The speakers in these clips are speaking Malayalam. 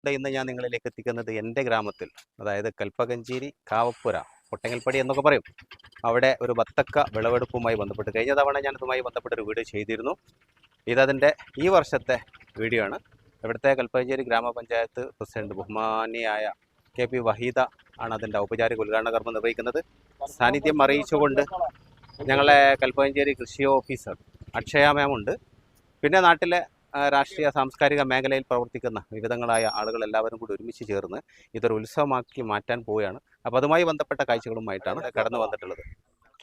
ഇന്ന് ഞാൻ നിങ്ങളിലേക്ക് എത്തിക്കുന്നത് എൻ്റെ ഗ്രാമത്തിൽ, അതായത് കൽപ്പകഞ്ചേരി കാവപ്പുര കൊട്ടങ്ങൽപ്പടി എന്നൊക്കെ പറയും. അവിടെ ഒരു ബത്തക്ക വിളവെടുപ്പുമായി ബന്ധപ്പെട്ട് കഴിഞ്ഞ തവണ ഞാൻ ഇതുമായി ബന്ധപ്പെട്ടൊരു വീഡിയോ ചെയ്തിരുന്നു. ഇതതിൻ്റെ ഈ വർഷത്തെ വീഡിയോ ആണ്. ഇവിടുത്തെ കൽപ്പകഞ്ചേരി ഗ്രാമപഞ്ചായത്ത് പ്രസിഡന്റ് ബഹുമാനിയായ KP വഹീദ ആണ് അതിൻ്റെ ഔപചാരിക ഉദ്ഘാടന കർമ്മം നിർവഹിക്കുന്നത്. സാന്നിധ്യം അറിയിച്ചുകൊണ്ട് ഞങ്ങളെ കൽപ്പകഞ്ചേരി കൃഷി ഓഫീസർ അക്ഷയ മാം ഉണ്ട്. പിന്നെ നാട്ടിലെ രാഷ്ട്രീയ സാംസ്കാരിക മേഖലയിൽ പ്രവർത്തിക്കുന്ന വിവിധങ്ങളായ ആളുകൾ എല്ലാവരും കൂടി ഒരുമിച്ച് ചേർന്ന് ഇതൊരു ഉത്സവമാക്കി മാറ്റാൻ പോവുകയാണ്. അപ്പോൾ അതുമായി ബന്ധപ്പെട്ട കാഴ്ചകളുമായിട്ടാണ് കടന്നു വന്നിട്ടുള്ളത്.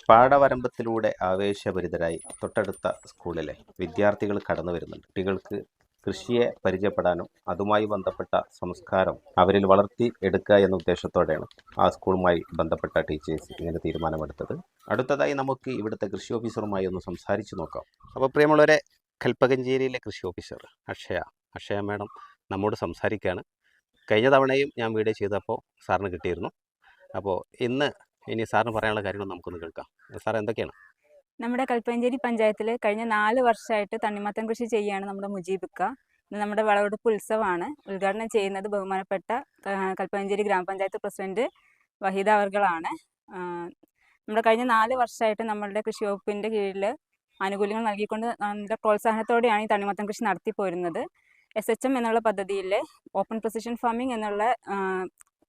പാടവരമ്പത്തിലൂടെ ആവേശഭരിതരായി തൊട്ടടുത്ത സ്കൂളിലെ വിദ്യാർത്ഥികൾ കടന്നു വരുന്നുണ്ട്. കുട്ടികൾക്ക് കൃഷിയെ പരിചയപ്പെടാനും അതുമായി ബന്ധപ്പെട്ട സംസ്കാരം അവരിൽ വളർത്തി എടുക്കുക എന്ന ഉദ്ദേശത്തോടെയാണ് ആ സ്കൂളുമായി ബന്ധപ്പെട്ട ടീച്ചേഴ്സ് ഇങ്ങനെ തീരുമാനമെടുത്തത്. അടുത്തതായി നമുക്ക് ഇവിടുത്തെ കൃഷി ഓഫീസറുമായി ഒന്ന് സംസാരിച്ച് നോക്കാം. അപ്പോൾ പ്രിയമുള്ളവരെ, കൽപ്പകഞ്ചേരിയിലെ കൃഷി ഓഫീസർ അക്ഷയ മാഡം നമ്മോട് സംസാരിക്കുകയാണ്. കഴിഞ്ഞ തവണയും ഞാൻ വീഡിയോ ചെയ്തപ്പോൾ സാറിന് കിട്ടിയിരുന്നു. അപ്പോൾ ഇനി സാറിന് പറയാനുള്ള കാര്യങ്ങൾ നമുക്കൊന്ന് കേൾക്കാം. സാർ, എന്തൊക്കെയാണ്? നമ്മുടെ കൽപ്പകഞ്ചേരി പഞ്ചായത്തിൽ കഴിഞ്ഞ 4 വർഷമായിട്ട് തണ്ണിമത്തൻ കൃഷി ചെയ്യുകയാണ് നമ്മുടെ മുജീബിക്ക. നമ്മുടെ വിളവെടുപ്പ് ഉത്സവമാണ്. ഉദ്ഘാടനം ചെയ്യുന്നത് ബഹുമാനപ്പെട്ട കൽപ്പകഞ്ചേരി ഗ്രാമപഞ്ചായത്ത് പ്രസിഡന്റ് വഹീദ അവർകളാണ്. നമ്മുടെ കഴിഞ്ഞ 4 വർഷമായിട്ട് നമ്മളുടെ കൃഷി വകുപ്പിൻ്റെ കീഴിൽ ആനുകൂല്യങ്ങൾ നൽകിക്കൊണ്ട് നമ്മുടെ പ്രോത്സാഹനത്തോടെയാണ് ഈ തണ്ണിമത്തൻ കൃഷി നടത്തിപ്പോരുന്നത്. SHM എന്നുള്ള പദ്ധതിയിൽ ഓപ്പൺ പ്രിസിഷൻ ഫാമിംഗ് എന്നുള്ള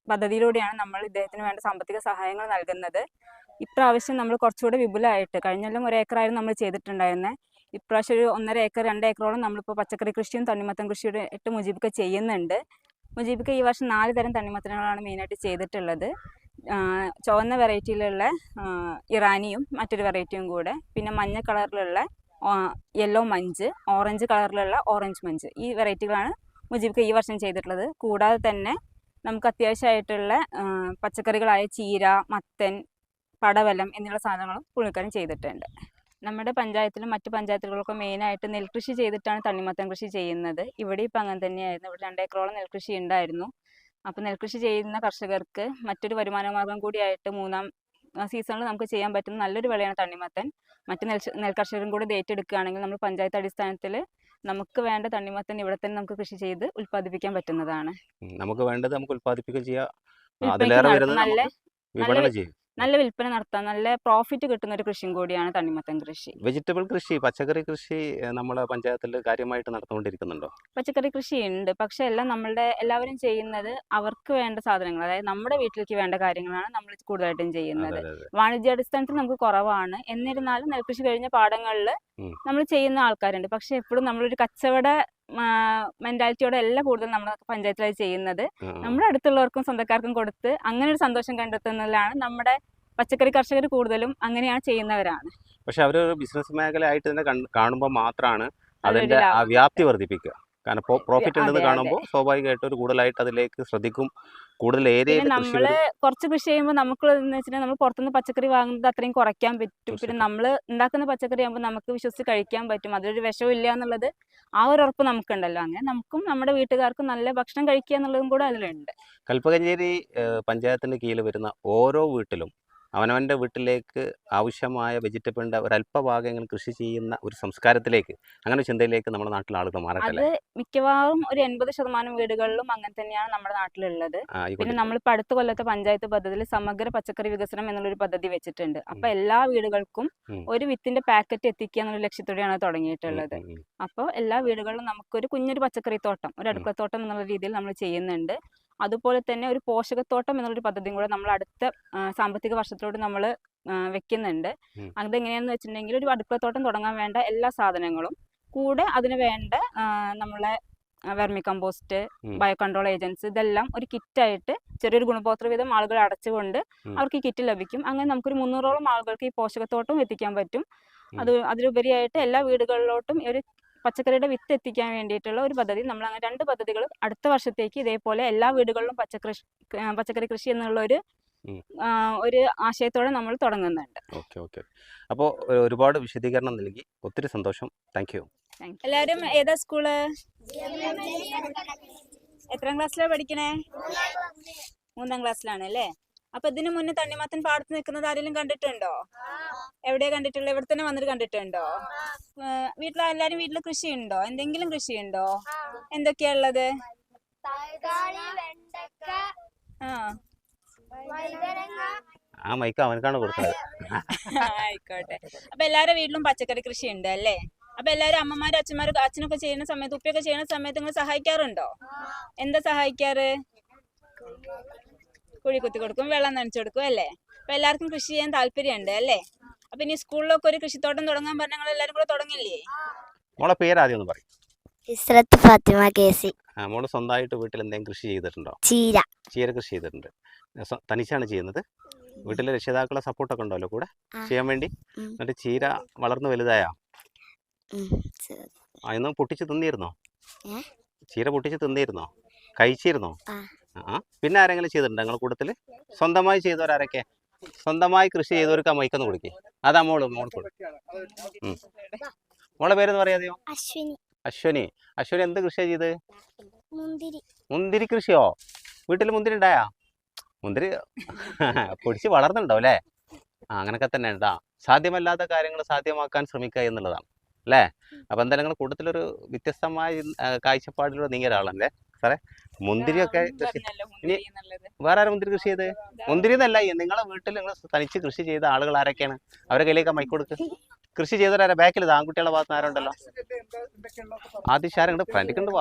പദ്ധതിയിലൂടെയാണ് നമ്മൾ ഇദ്ദേഹത്തിന് വേണ്ട സാമ്പത്തിക സഹായങ്ങൾ നൽകുന്നത്. ഇപ്രാവശ്യം നമ്മൾ കുറച്ചുകൂടെ വിപുലമായിട്ട്, കഴിഞ്ഞെല്ലാം 1 ഏക്കറായിരുന്നു നമ്മൾ ചെയ്തിട്ടുണ്ടായിരുന്നത്. ഇപ്രാവശ്യം ഒരു 1.5 ഏക്കർ 2 ഏക്കറോളം നമ്മളിപ്പോൾ പച്ചക്കറി കൃഷിയും തണ്ണിമത്തൻ കൃഷിയുടെ മുജീബിക്ക ചെയ്യുന്നുണ്ട്. മുജീബിക്ക ഈ വർഷം 4 തരം തണ്ണിമത്തനുകളാണ് മെയിനായിട്ട് ചെയ്തിട്ടുള്ളത്. ചുവന്ന വെറൈറ്റിയിലുള്ള ഇറാനിയും മറ്റൊരു വെറൈറ്റിയും കൂടെ, പിന്നെ മഞ്ഞ കളറിലുള്ള യെല്ലോ മഞ്ച്, ഓറഞ്ച് കളറിലുള്ള ഓറഞ്ച് മഞ്ച്, ഈ വെറൈറ്റികളാണ് മുജീബിക്ക ഈ വർഷം ചെയ്തിട്ടുള്ളത്. കൂടാതെ തന്നെ നമുക്ക് അത്യാവശ്യമായിട്ടുള്ള പച്ചക്കറികളായ ചീര, മത്തൻ, പടവലം എന്നുള്ള സാധനങ്ങളും പുള്ളിക്കാരൻ ചെയ്തിട്ടുണ്ട്. നമ്മുടെ പഞ്ചായത്തിലും മറ്റു പഞ്ചായത്തുകളൊക്കെ മെയിനായിട്ട് നെൽകൃഷി ചെയ്തിട്ടാണ് തണ്ണിമത്തൻ കൃഷി ചെയ്യുന്നത്. ഇവിടെ ഇപ്പം അങ്ങനെ തന്നെയായിരുന്നു. ഇവിടെ 2 ഏക്കറോളം നെൽകൃഷി ഉണ്ടായിരുന്നു. അപ്പോൾ നെൽകൃഷി ചെയ്യുന്ന കർഷകർക്ക് മറ്റൊരു വരുമാന മാർഗം കൂടിയായിട്ട് 3ാം സീസണിൽ നമുക്ക് ചെയ്യാൻ പറ്റുന്ന നല്ലൊരു വിളയാണ് തണ്ണിമത്തൻ. മറ്റ് നെൽകർഷകരും കൂടി ഏറ്റെടുക്കുകയാണെങ്കിൽ നമ്മൾ പഞ്ചായത്ത് അടിസ്ഥാനത്തിൽ നമുക്ക് വേണ്ട തണ്ണിമത്തൻ ഇവിടെ തന്നെ നമുക്ക് കൃഷി ചെയ്ത് ഉൽപ്പാദിപ്പിക്കാൻ പറ്റുന്നതാണ്. നമുക്ക് വേണ്ടത് നമുക്ക് ഉൽപ്പാദിപ്പിക്കുകയും ചെയ്യാം, നല്ല വിൽപ്പന നടത്താൻ നല്ല പ്രോഫിറ്റ് കിട്ടുന്ന ഒരു കൃഷിയും കൂടിയാണ് തണ്ണിമത്തൻ കൃഷി. വെജിറ്റബിൾ കൃഷി, പച്ചക്കറി കൃഷി നമ്മളെ പഞ്ചായത്തിൽ കാര്യമായിട്ട് നടന്നുകൊണ്ടിരിക്കുന്നുണ്ടോ? പച്ചക്കറി കൃഷി ഉണ്ട്, പക്ഷെ എല്ലാവരും ചെയ്യുന്നത് അവർക്ക് വേണ്ട സാധനങ്ങൾ, അതായത് നമ്മുടെ വീട്ടിലേക്ക് വേണ്ട കാര്യങ്ങളാണ് നമ്മൾ കൂടുതലായിട്ടും ചെയ്യുന്നത്. വാണിജ്യാടിസ്ഥാനത്തിൽ നമുക്ക് കുറവാണ്. എന്നിരുന്നാലും നെൽകൃഷി കഴിഞ്ഞ പാടങ്ങളിൽ നമ്മൾ ചെയ്യുന്ന ആൾക്കാരുണ്ട്. പക്ഷെ എപ്പോഴും നമ്മളൊരു കച്ചവട മെന്റാലിറ്റിയോടെ അല്ല കൂടുതൽ നമ്മുടെ പഞ്ചായത്തിലായി ചെയ്യുന്നത്. നമ്മുടെ അടുത്തുള്ളവർക്കും സ്വന്തക്കാർക്കും കൊടുത്ത് അങ്ങനെ ഒരു സന്തോഷം കണ്ടെത്തുന്നതിലാണ് നമ്മുടെ പച്ചക്കറി കർഷകർ കൂടുതലും അങ്ങനെയാണ് ചെയ്യുന്നവരാണ്. പക്ഷെ അവരൊരു ബിസിനസ് മേഖലയായിട്ട് തന്നെ കാണുമ്പോൾ മാത്രമാണ് അതിന്റെ വ്യാപ്തി വർദ്ധിപ്പിക്കുക. കാരണം പ്രോഫിറ്റ് ഉണ്ടെന്ന് കാണുമ്പോൾ സ്വാഭാവികമായിട്ട് ഒരു കൂടുതലായിട്ട് അതിലേക്ക് ശ്രദ്ധിക്കും. കൂടുതൽ ഏരിയ നമ്മള് കുറച്ച് കൃഷി ചെയ്യുമ്പോൾ നമുക്ക് വെച്ചിട്ടുണ്ടെങ്കിൽ നമ്മൾ പുറത്തുനിന്ന് പച്ചക്കറി വാങ്ങുന്നത് അത്രയും കുറയ്ക്കാൻ പറ്റും. പിന്നെ നമ്മൾ ഉണ്ടാക്കുന്ന പച്ചക്കറി ആകുമ്പോൾ നമുക്ക് വിശ്വസിച്ച് കഴിക്കാൻ പറ്റും. അതിലൊരു വിഷവും ഇല്ല എന്നുള്ളത് ആ ഒരു ഉറപ്പ് നമുക്കുണ്ടല്ലോ. അങ്ങനെ നമുക്കും നമ്മുടെ വീട്ടുകാർക്കും നല്ല ഭക്ഷണം കഴിക്കുക എന്നുള്ളതും കൂടെ അതിലുണ്ട്. കൽപ്പകഞ്ചേരി പഞ്ചായത്തിന്റെ കീഴിൽ വരുന്ന ഓരോ വീട്ടിലും അവനവൻ്റെ വീട്ടിലേക്ക് ആവശ്യമായ വെജിറ്റബിളിൻ്റെ ഒരല്പഭാഗങ്ങൾ കൃഷി ചെയ്യുന്ന ഒരു സംസ്കാരത്തിലേക്ക്, അങ്ങനെ ചിന്തയിലേക്ക് നമ്മുടെ നാട്ടിലെ ആളുകൾ മാറട്ടെ. അത് മിക്കവാറും ഒരു 80% വീടുകളിലും അങ്ങനെ തന്നെയാണ് നമ്മുടെ നാട്ടിലുള്ളത്. പിന്നെ നമ്മളിപ്പോൾ അടുത്ത കൊല്ലത്തെ പഞ്ചായത്ത് പദ്ധതിയിൽ സമഗ്ര പച്ചക്കറി വികസനം എന്നുള്ളൊരു പദ്ധതി വെച്ചിട്ടുണ്ട്. അപ്പൊ എല്ലാ വീടുകൾക്കും ഒരു വിത്തിന്റെ പാക്കറ്റ് എത്തിക്കുക എന്നുള്ള ലക്ഷ്യത്തോടെയാണ് തുടങ്ങിയിട്ടുള്ളത്. അപ്പോൾ എല്ലാ വീടുകളിലും നമുക്കൊരു കുഞ്ഞൊരു പച്ചക്കറി തോട്ടം, ഒരു അടുക്കളത്തോട്ടം എന്നുള്ള രീതിയിൽ നമ്മൾ ചെയ്യുന്നുണ്ട്. അതുപോലെ തന്നെ ഒരു പോഷകത്തോട്ടം എന്നുള്ളൊരു പദ്ധതിയും കൂടെ നമ്മൾ അടുത്ത സാമ്പത്തിക വർഷത്തോട് നമ്മൾ വെക്കുന്നുണ്ട്. അതെങ്ങനെയാണെന്ന് വെച്ചിട്ടുണ്ടെങ്കിൽ ഒരു അടുക്കളത്തോട്ടം തുടങ്ങാൻ വേണ്ട എല്ലാ സാധനങ്ങളും കൂടെ അതിന് വേണ്ട നമ്മളെ vermi compost, bio control agents, ഇതെല്ലാം ഒരു കിറ്റായിട്ട് ചെറിയൊരു ഗുണഭോക്തൃ വീതം ആളുകൾ അടച്ചുകൊണ്ട് അവർക്ക് ഈ കിറ്റ് ലഭിക്കും. അങ്ങനെ നമുക്കൊരു 300ഓളം ആളുകൾക്ക് ഈ പോഷകത്തോട്ടം എത്തിക്കാൻ പറ്റും. അതിലുപരിയായിട്ട് എല്ലാ വീടുകളിലോട്ടും ഒരു പച്ചക്കറിയുടെ വിത്ത് എത്തിക്കാൻ വേണ്ടിയിട്ടുള്ള ഒരു പദ്ധതി, നമ്മൾ അങ്ങനെ 2 പദ്ധതികൾ അടുത്ത വർഷത്തേക്ക് ഇതേപോലെ എല്ലാ വീടുകളിലും പച്ചക്കറി കൃഷി എന്നുള്ള ഒരു ആശയത്തോടെ നമ്മൾ തുടങ്ങുന്നുണ്ട്. ഓക്കെ. അപ്പോൾ ഒരുപാട് വിശദീകരണം നൽകി, ഒത്തിരി സന്തോഷം. Thank you. എല്ലാവരും ഏതാ സ്കൂള്? എത്രാം ക്ലാസ്സിലാണ് പഠിക്കണേ? 3ാം ക്ലാസ്സിലാണ് അല്ലേ? അപ്പൊ ഇതിനു മുന്നേ തണ്ണിമത്തൻ പാടത്ത് നിൽക്കുന്നത് ആരെങ്കിലും കണ്ടിട്ടുണ്ടോ? എവിടെയാ കണ്ടിട്ടുള്ളത്? ഇവിടെ തന്നെ വന്നിട്ട് കണ്ടിട്ടുണ്ടോ? വീട്ടിൽ കൃഷിയുണ്ടോ? എന്തെങ്കിലും കൃഷിയുണ്ടോ? എന്തൊക്കെയാ ഉള്ളത്? ആ ആ മൈക്ക് അവനക്കാണ് കൊടുക്കുന്നത്. ആയിക്കോട്ടെ. അപ്പൊ എല്ലാവരുടെ വീട്ടിലും പച്ചക്കറി കൃഷി ഉണ്ട് അല്ലേ? അപ്പൊ എല്ലാവരും അമ്മമാരും അച്ഛന്മാരും അച്ഛനൊക്കെ ചെയ്യുന്ന സമയത്ത്, ഉപ്പയൊക്കെ ചെയ്യുന്ന സമയത്ത് നിങ്ങൾ സഹായിക്കാറുണ്ടോ? എന്താ സഹായിക്കാറ്? കുഴി കുത്തി കൊടുക്കും, വെള്ളം നനച്ചു കൊടുക്കും അല്ലേ? അപ്പൊ എല്ലാവർക്കും കൃഷി ചെയ്യാൻ താല്പര്യമുണ്ട് അല്ലേ? അപ്പൊ ഇനി സ്കൂളിലൊക്കെ ഒരു കൃഷിത്തോട്ടം തുടങ്ങാൻ പറഞ്ഞാൽ നിങ്ങൾ എല്ലാവരും കൂടെ തുടങ്ങില്ലേ? മോളെ പേരാദ്യം ഒന്ന് പറയും. ഇസ്രത്ത് ഫാത്തിമ കേസി. മോള് സ്വന്തമായിട്ട് വീട്ടിൽ എന്തെങ്കിലും കൃഷി ചെയ്തിട്ടുണ്ടോ? ചീര. ചീര കൃഷി ചെയ്തിട്ടുണ്ട്. തനിച്ചാണ് ചെയ്യുന്നത്? വീട്ടിലെ രക്ഷിതാക്കളെ സപ്പോർട്ടൊക്കെ ഉണ്ടല്ലോ കൂടെ ചെയ്യാൻ വേണ്ടി? എന്നിട്ട് ചീര വളർന്നു വലുതായോ? അതൊന്നും പൊട്ടിച്ച് തിന്നിരുന്നോ? ചീര പൊട്ടിച്ച് തിന്നിരുന്നോ? കഴിച്ചിരുന്നോ? പിന്നെ ആരെങ്കിലും ചെയ്തിട്ടുണ്ടോ നിങ്ങളുടെ കൂട്ടത്തില്? സ്വന്തമായി ചെയ്തവരാരൊക്കെ? സ്വന്തമായി കൃഷി ചെയ്തവർക്ക് ആ മൈക്കൊന്ന് കൊടുക്കേ. അതാ മോള് മോളെ പേരെന്ന് പറയാതെയോ? അശ്വനി. അശ്വനി എന്ത് കൃഷിയാ ചെയ്ത്? മുന്തിരി കൃഷിയോ? വീട്ടിൽ മുന്തിരി ഉണ്ടായാ? മുന്തിരി പൊടിച്ച് വളർന്നുണ്ടോ അല്ലേ? അങ്ങനൊക്കെ തന്നെ ഉണ്ടാ. സാധ്യമല്ലാത്ത കാര്യങ്ങൾ സാധ്യമാക്കാൻ ശ്രമിക്കുക എന്നുള്ളതാണ് അല്ലേ? അപ്പൊ എന്തായാലും നിങ്ങളുടെ കൂട്ടത്തിലൊരു വ്യത്യസ്തമായ കാഴ്ചപ്പാടിലൂടെ നീങ്ങിയ ഒരാളല്ലേ സാറേ? മുന്തിരിയൊക്കെ ഇനി വേറെ ആരും മുന്തിരി കൃഷി ചെയ്ത്? മുന്തിരി എന്നല്ല, നിങ്ങളെ വീട്ടിൽ നിങ്ങൾ തനിച്ച് കൃഷി ചെയ്ത ആളുകൾ ആരൊക്കെയാണ്? അവരെ കയ്യിലേക്ക് മൈക്ക് കൊടുക്ക്. കൃഷി ചെയ്തവരാരാ? ബാക്കിൽ ഇത് ആൺകുട്ടികളുടെ ഭാഗത്ത് ആരുണ്ടല്ലോ? ആദിശ് ആരുണ്ട്? ഫ്രണ്ടിക്കുണ്ട്.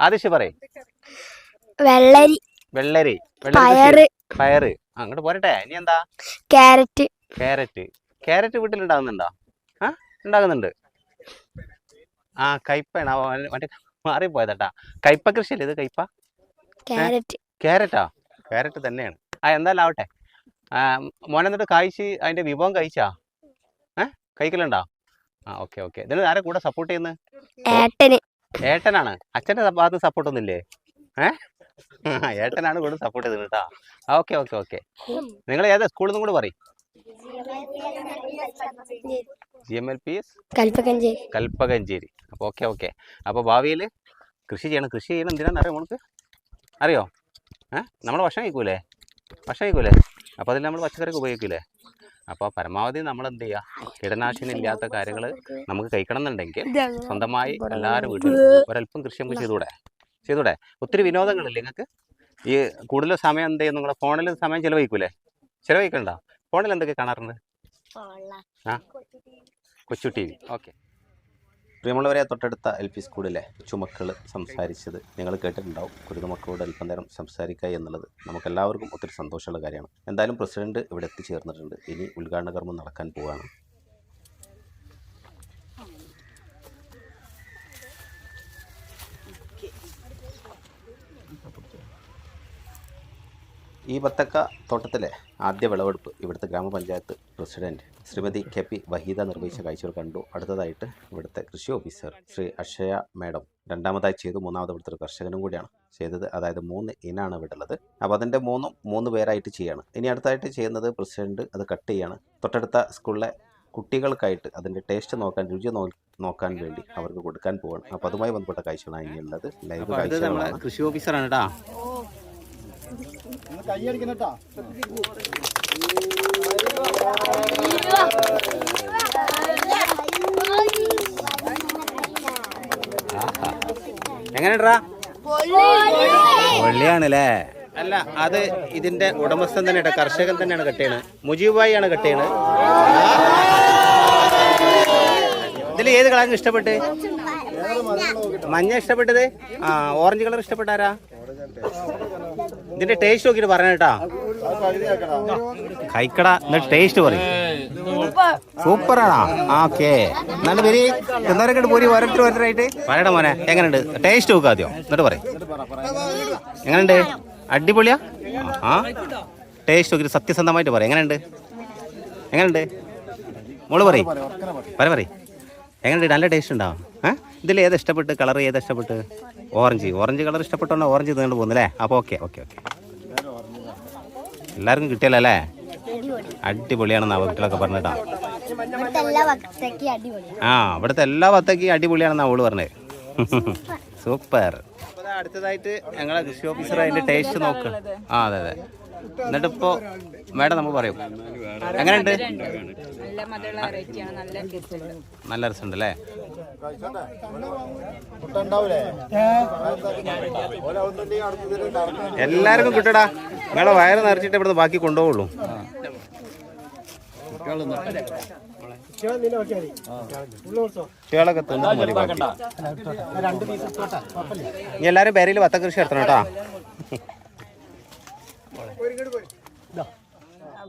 ആദിശ് പറയേ. വെള്ളരി, പയറ്. അങ്ങോട്ട് പോരട്ടെ. ഇനി എന്താ? ക്യാരറ്റ് വീട്ടിലുണ്ടാകുന്നുണ്ടോ? ഉണ്ടാകുന്നുണ്ട്. കയ്പയാണ് മറ്റേ മാറിപ്പോയതട്ടാ. കയ്പ കൃഷിയല്ലേ ഇത്? കയ്പ ക്യാരറ്റാ? ക്യാരറ്റ് തന്നെയാണ്. എന്തായാലും ആവട്ടെ. മോനെ എന്നിട്ട് കഴിച്ച് അതിന്റെ വിഭവം കഴിച്ചാ? കഴിക്കലുണ്ടോ? ഓക്കെ. ഇതിന് ആരെ കൂടെ സപ്പോർട്ട് ചെയ്യുന്നത്? ഏട്ടനാണ്. അച്ഛന്റെ ഭാഗത്ത് സപ്പോർട്ട് ഒന്നുമില്ലേ? ഏട്ടനാണ് കൂടെ സപ്പോർട്ട് ചെയ്തത് കേട്ടാ. ഓക്കെ. നിങ്ങൾ ഏതാ സ്കൂളിൽ നിന്നും കൂടെ പറയും? GMLPS കൽപ്പകഞ്ചേരി. അപ്പൊ ഓക്കെ. അപ്പൊ ഭാവിയിൽ കൃഷി ചെയ്യണം. കൃഷി ചെയ്യണം എന്തിനാണെന്ന് അറിയാം മോൾക്ക്? അറിയോ? നമ്മൾ ഭക്ഷണം കഴിക്കൂലേ? അപ്പോൾ അതിൽ നമ്മൾ പച്ചക്കറിക്ക് ഉപയോഗിക്കൂലേ? അപ്പോൾ പരമാവധി നമ്മൾ എന്ത് ചെയ്യുക? കീടനാശിനി ഇല്ലാത്ത കാര്യങ്ങൾ നമുക്ക് കഴിക്കണം എന്നുണ്ടെങ്കിൽ സ്വന്തമായി എല്ലാവരും വീട്ടിൽ ഒരല്പം കൃഷി നമുക്ക് ചെയ്തൂടെ? ഒത്തിരി വിനോദങ്ങളില്ലേ നിങ്ങൾക്ക്? ഈ കൂടുതൽ സമയം എന്ത് ചെയ്യും? നിങ്ങളുടെ ഫോണിൽ സമയം ചിലവഴിക്കണ്ട? ഫോണിൽ എന്തൊക്കെ കാണാറുണ്ട്? കൊച്ചു TV. ഓക്കെ. പ്രിയമുള്ളവരെ, തൊട്ടടുത്ത LP സ്കൂളിലെ ചുമക്കൾ സംസാരിച്ചത് നിങ്ങൾ കേട്ടിട്ടുണ്ടാവും. കുരുന്നുമക്കളോട് അല്പം നേരം സംസാരിക്കുക എന്നുള്ളത് നമുക്കെല്ലാവർക്കും ഒത്തിരി സന്തോഷമുള്ള കാര്യമാണ്. എന്തായാലും പ്രസിഡന്റ് ഇവിടെ എത്തിച്ചേർന്നിട്ടുണ്ട്. ഇനി ഉദ്ഘാടന കർമ്മം നടക്കാൻ പോവുകയാണ്. ഈ ബത്തക്ക തോട്ടത്തിലെ ആദ്യ വിളവെടുപ്പ് ഇവിടുത്തെ ഗ്രാമപഞ്ചായത്ത് പ്രസിഡന്റ് ശ്രീമതി KP വഹീദ നിർവഹിച്ച കാഴ്ചകൾ കണ്ടു. അടുത്തതായിട്ട് ഇവിടുത്തെ കൃഷി ഓഫീസർ ശ്രീ അക്ഷയ മാഡം രണ്ടാമതായി ചെയ്തു. മൂന്നാമത് ഇവിടുത്തെ ഒരു കർഷകനും കൂടിയാണ് ചെയ്തത്. അതായത് 3 ഇനാണ് ഇവിടെ ഉള്ളത്. അപ്പോൾ അതിൻ്റെ 3 പേരായിട്ട് ചെയ്യാണ്. ഇനി അടുത്തായിട്ട് ചെയ്യുന്നത് പ്രസിഡന്റ് അത് കട്ട് ചെയ്യാണ്. തൊട്ടടുത്ത സ്കൂളിലെ കുട്ടികൾക്കായിട്ട് അതിൻ്റെ ടേസ്റ്റ് നോക്കാൻ, രുചി നോക്കാൻ വേണ്ടി അവർക്ക് കൊടുക്കാൻ പോവാണ്. അപ്പോൾ അതുമായി ബന്ധപ്പെട്ട കാഴ്ചകളാണ് ഇനിയുള്ളത്. ലൈവ് കാഴ്ചകളാണ്. കൃഷി ഓഫീസറാണ് കേട്ടോ. എങ്ങനെയാ? പൊള്ളിയാണല്ലേ? അല്ല, അത് ഇതിന്റെ ഉടമസ്ഥൻ തന്നെയാണ്, കർഷകൻ തന്നെയാണ് കട്ടേണ്. മുജീബായി ആണ് കട്ടേണ്. ഇതിൽ ഏത് കളർ ഇഷ്ടപ്പെട്ട്? മഞ്ഞ ഇഷ്ടപ്പെട്ടത്? ഓറഞ്ച് കളർ ഇഷ്ടപ്പെട്ടാരാ? ഇതിന്റെ ടേസ്റ്റ് നോക്കിട്ട് പറഞ്ഞേട്ടാ. കഴിക്കട, എന്നിട്ട് ടേസ്റ്റ് പറയും. സൂപ്പറാണോ? ഓക്കെ. എന്നാലും വരി എന്നവരൊക്കെ പോരി ഓരോരുത്തരായിട്ട് പറയടാ മോനെ. എങ്ങനെയുണ്ട്? ടേസ്റ്റ് നോക്കുക ആദ്യം, എന്നിട്ട് പറയും. എങ്ങനെയുണ്ട്? അടിപൊളിയാ? ടേസ്റ്റ് നോക്കിട്ട് സത്യസന്ധമായിട്ട് പറയും. എങ്ങനെയുണ്ട് മോള് പറയും? എങ്ങനെയുണ്ട്? നല്ല ടേസ്റ്റ് ഉണ്ടാവും. ഇതിൽ ഏതാ ഇഷ്ടപ്പെട്ട്? കളർ ഏതാ ഇഷ്ടപ്പെട്ട്? ഓറഞ്ച് കളർ ഇഷ്ടപ്പെട്ടോണ്ടോ ഓറഞ്ച് നീണ്ടു പോകുന്നല്ലേ? അപ്പോൾ ഓക്കെ. എല്ലാവർക്കും കിട്ടിയല്ലോ അല്ലേ? അടിപൊളിയാണെന്നാ വീട്ടിലൊക്കെ പറഞ്ഞിട്ടാ. ഇവിടുത്തെ എല്ലാ വത്തക്കയും അടിപൊളിയാണെന്നാ അവള് പറഞ്ഞത്. സൂപ്പർ. അടുത്തതായിട്ട് ഞങ്ങളെ കൃഷി ഓഫീസർ അതിന്റെ ടേസ്റ്റ് നോക്കുക. ആ അതെ അതെ. എന്നിട്ട് ഇപ്പോ മേഡം നമ്മൾ പറയും എങ്ങനെയുണ്ട്? നല്ല മധുരമുള്ള വെറൈറ്റിയാണ്, നല്ല ടേസ്റ്റ് ഉണ്ട്. നല്ല രസമുണ്ട് അല്ലേ? എല്ലാവർക്കും കിട്ടടാ. നിങ്ങളെ വയറ് നിറച്ചിട്ട് ഇവിടുന്ന് ബാക്കി കൊണ്ടുപോകുള്ളൂ. കുട്ടികളൊക്കെ തിന്നാൻ മതി ബാക്കി. ഇനി എല്ലാവരും പേരയിൽ വത്ത കൃഷി നടത്തണം കേട്ടോ.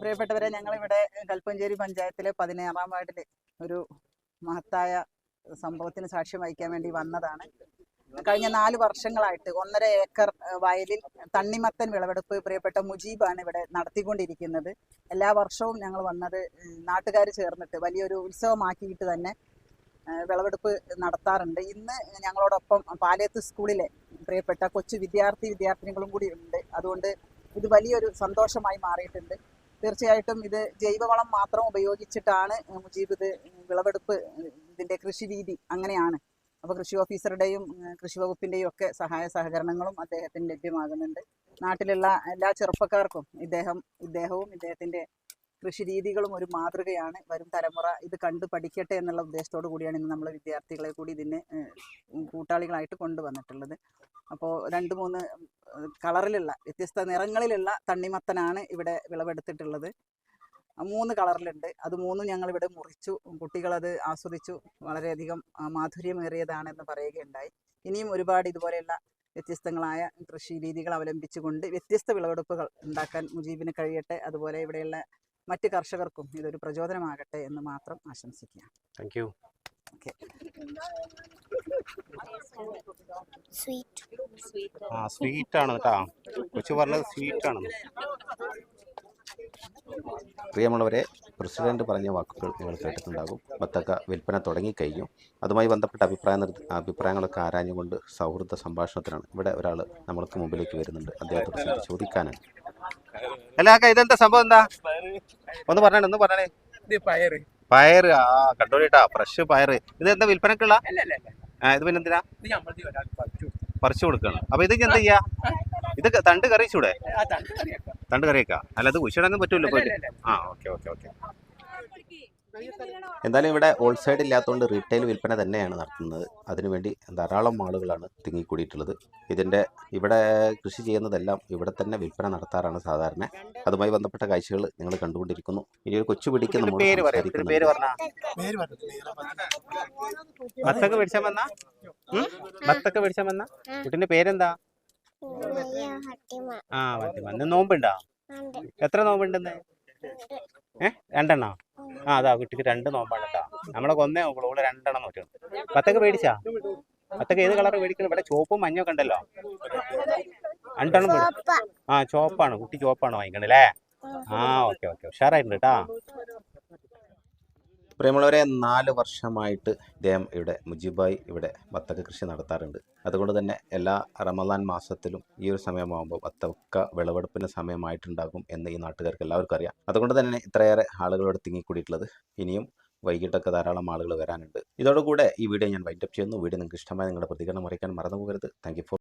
പ്രിയപ്പെട്ടവരെ, ഞങ്ങളിവിടെ കൽപ്പഞ്ചേരി പഞ്ചായത്തിലെ 16-ാം വാർഡിൽ ഒരു മഹത്തായ സംഭവത്തിന് സാക്ഷ്യം വഹിക്കാൻ വേണ്ടി വന്നതാണ്. കഴിഞ്ഞ 4 വർഷങ്ങളായിട്ട് 1.5 ഏക്കർ വയലിൽ തണ്ണിമത്തൻ വിളവെടുപ്പ് പ്രിയപ്പെട്ട മുജീബാണ് ഇവിടെ നടത്തിക്കൊണ്ടിരിക്കുന്നത്. എല്ലാ വർഷവും ഞങ്ങൾ വന്നത് നാട്ടുകാർ ചേർന്നിട്ട് വലിയൊരു ഉത്സവമാക്കിയിട്ട് തന്നെ വിളവെടുപ്പ് നടത്താറുണ്ട്. ഇന്ന് ഞങ്ങളോടൊപ്പം പാലേത്ത് സ്കൂളിലെ പ്രിയപ്പെട്ട കൊച്ചു വിദ്യാർത്ഥിനികളും കൂടി ഉണ്ട്. അതുകൊണ്ട് ഇത് വലിയൊരു സന്തോഷമായി മാറിയിട്ടുണ്ട്. തീർച്ചയായിട്ടും ഇത് ജൈവവളം മാത്രം ഉപയോഗിച്ചിട്ടാണ് മുജീബ് ഇത് വിളവെടുപ്പ്, ഇതിൻ്റെ കൃഷി രീതി അങ്ങനെയാണ്. അപ്പോൾ കൃഷി ഓഫീസറുടെയും കൃഷി വകുപ്പിൻ്റെയും ഒക്കെ സഹായ സഹകരണങ്ങളും അദ്ദേഹത്തിന് ലഭ്യമാകുന്നുണ്ട്. നാട്ടിലുള്ള എല്ലാ ചെറുപ്പക്കാർക്കും ഇദ്ദേഹവും ഇദ്ദേഹത്തിൻ്റെ കൃഷി രീതികളും ഒരു മാതൃകയാണ്. വരും തലമുറ ഇത് കണ്ടു പഠിക്കട്ടെ എന്നുള്ള ഉദ്ദേശത്തോടു കൂടിയാണ് ഇന്ന് നമ്മൾ വിദ്യാർത്ഥികളെ കൂടി ഇതിന് കൂട്ടാളികളായിട്ട് കൊണ്ടുവന്നിട്ടുള്ളത്. അപ്പോൾ 2-3 കളറിലുള്ള വ്യത്യസ്ത നിറങ്ങളിലുള്ള തണ്ണിമത്തനാണ് ഇവിടെ വിളവെടുത്തിട്ടുള്ളത്. 3 കളറിലുണ്ട്. അത് 3 ഞങ്ങളിവിടെ മുറിച്ചു. കുട്ടികളത് ആസ്വദിച്ചു. വളരെയധികം മാധുര്യമേറിയതാണെന്ന് പറയുകയുണ്ടായി. ഇനിയും ഒരുപാട് ഇതുപോലെയുള്ള വ്യത്യസ്തങ്ങളായ കൃഷി രീതികൾ അവലംബിച്ചുകൊണ്ട് വ്യത്യസ്ത വിളവെടുപ്പുകൾ ഉണ്ടാക്കാൻ മുജീബിന് കഴിയട്ടെ. അതുപോലെ ഇവിടെയുള്ള മറ്റ് കർഷകർക്കും ഇതൊരു പ്രചോദനമാകട്ടെ എന്ന് മാത്രം ആശംസിക്കുക. Thank you. സ്വീറ്റ് ആണ് കേട്ടോ. കൊച്ചു പറഞ്ഞത് സ്വീറ്റ് ആണ്. പ്രിയമുള്ളവരെ, പ്രസിഡന്റ് പറഞ്ഞ വാക്കുകൾ നിങ്ങൾ കേട്ടിട്ടുണ്ടാകും. ബത്തക്ക വിൽപ്പന തുടങ്ങിക്കഴിഞ്ഞു. അതുമായി ബന്ധപ്പെട്ട അഭിപ്രായങ്ങളൊക്കെ ആരാഞ്ഞുകൊണ്ട് സൗഹൃദ സംഭാഷണത്തിനാണ് ഇവിടെ ഒരാൾ നമ്മൾക്ക് മുമ്പിലേക്ക് വരുന്നുണ്ട്. അദ്ദേഹത്തോട് ചോദിക്കാനാണ്. അല്ല ഇതെന്താ സംഭവം? എന്താ ഒന്ന് പറഞ്ഞേ. പയറ്. ആ കണ്ടോളിട്ടാ, ഫ്രഷ് പയറ്. ഇത് എന്താ വിൽപ്പനക്കുള്ള? ഇത് പിന്നെ എന്തിനാ പറിച്ചു കൊടുക്കണം? അപ്പൊ ഇത് എന്താ ചെയ്യാ? ഇത് തണ്ട് കറിച്ചൂടെ? തണ്ട് കറിയേക്കാ? അല്ല ഇത് കുശിടാനൊന്നും പറ്റൂല്ലോ പോയിട്ട്. ആ ഓക്കെ. എന്തായാലും ഇവിടെ ഹോൾസെയിൽ ഇല്ലാത്തതുകൊണ്ട് റീറ്റെയിൽ വിൽപ്പന തന്നെയാണ് നടത്തുന്നത്. അതിനുവേണ്ടി ധാരാളം ആളുകളാണ് തിങ്ങിക്കൂടിയിട്ടുള്ളത്. ഇവിടെ കൃഷി ചെയ്യുന്നതെല്ലാം ഇവിടെ തന്നെ വിൽപ്പന നടത്താറാണ് സാധാരണ. അതുമായി ബന്ധപ്പെട്ട കാഴ്ചകൾ നിങ്ങൾ കണ്ടുകൊണ്ടിരിക്കുന്നു. ഇനി ഒരു കൊച്ചു പിടിക്ക് നമ്മൾ ബത്തക്ക മേടിച്ചാൽ വന്ന കുട്ടിന്റെ പേരെന്താ? ആ ഫാത്തിമ. ഇന്ന് നോമ്പുണ്ടോ? എത്ര നോമ്പുണ്ടെന്ന്? 2 ആ അതാ കുട്ടിക്ക് 2 നോമ്പാണ് കേട്ടോ. നമ്മളെ കൊന്നേ നോക്കുള്ളൂ. 2 നോക്കണം. ബത്തക്ക മേടിച്ചാ? ബത്തക്ക ഏത് കളർ മേടിക്കണം? ഇവിടെ ചുവപ്പും മഞ്ഞൊക്കെ ഉണ്ടല്ലോ. 2 മേടിച്ചു. ആ ചോപ്പാണ്, കുട്ടി ചോപ്പാണ് വാങ്ങിക്കണല്ലേ? ആ ഓക്കെ. ഉഷാറായിട്ടുണ്ട് കേട്ടാ. പ്രിയമുള്ളവരെ, 4 വർഷമായിട്ട് ഇദ്ദേഹം മുജീബായി ഇവിടെ ബത്തക്ക കൃഷി നടത്താറുണ്ട്. അതുകൊണ്ട് തന്നെ എല്ലാ റമദാൻ മാസത്തിലും ഈ ഒരു സമയമാകുമ്പോൾ ബത്തക്ക വിളവെടുപ്പിന് സമയമായിട്ടുണ്ടാകും എന്ന് ഈ നാട്ടുകാർക്ക് എല്ലാവർക്കും അറിയാം. അതുകൊണ്ട് തന്നെ ഇത്രയേറെ ആളുകളോട് തിങ്ങിക്കൂടിയിട്ടുള്ളത്. ഇനിയും വൈകിട്ടൊക്കെ ധാരാളം ആളുകൾ വരാനുണ്ട്. ഇതോടുകൂടെ ഈ വീഡിയോ ഞാൻ വൈൻഡപ്പ് ചെയ്യുന്നു. വീഡിയോ നിങ്ങൾക്ക് ഇഷ്ടമായ നിങ്ങളുടെ പ്രതികരണം അറിയിക്കാൻ മറന്നു പോകരുത്. Thank you.